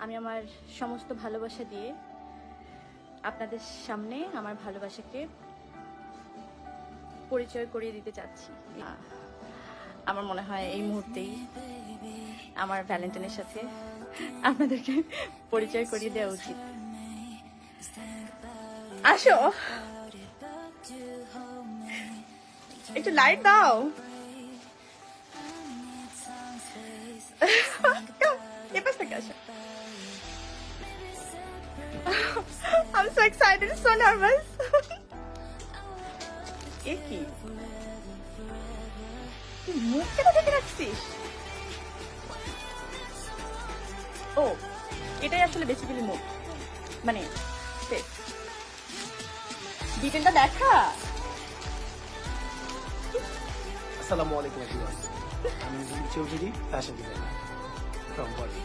আমি আমার সমস্ত ভালোবাসা দিয়ে আপনাদের সামনে আমার ভালোবাসাকে পরিচয় করিয়ে দিতে চাচ্ছি। আমার মনে হয় এই মুহূর্তেই আমার ভ্যালেন্টাইনের সাথে আপনাদেরকে পরিচয় করিয়ে দেওয়া উচিত। আসো, একটু লাইট দাও। I'm so excited, so nervous. কি মুখ কেন ঢেকে রাখছিস? ও, এটাই আসলে বেসিক্যালি মুখ, মানে ডিটেলটা দেখা। আসসালামু আলাইকুম এভরিওয়ান, আমি চৌধুরী, ফ্যাশন ডিজাইনার ফ্রম বলি।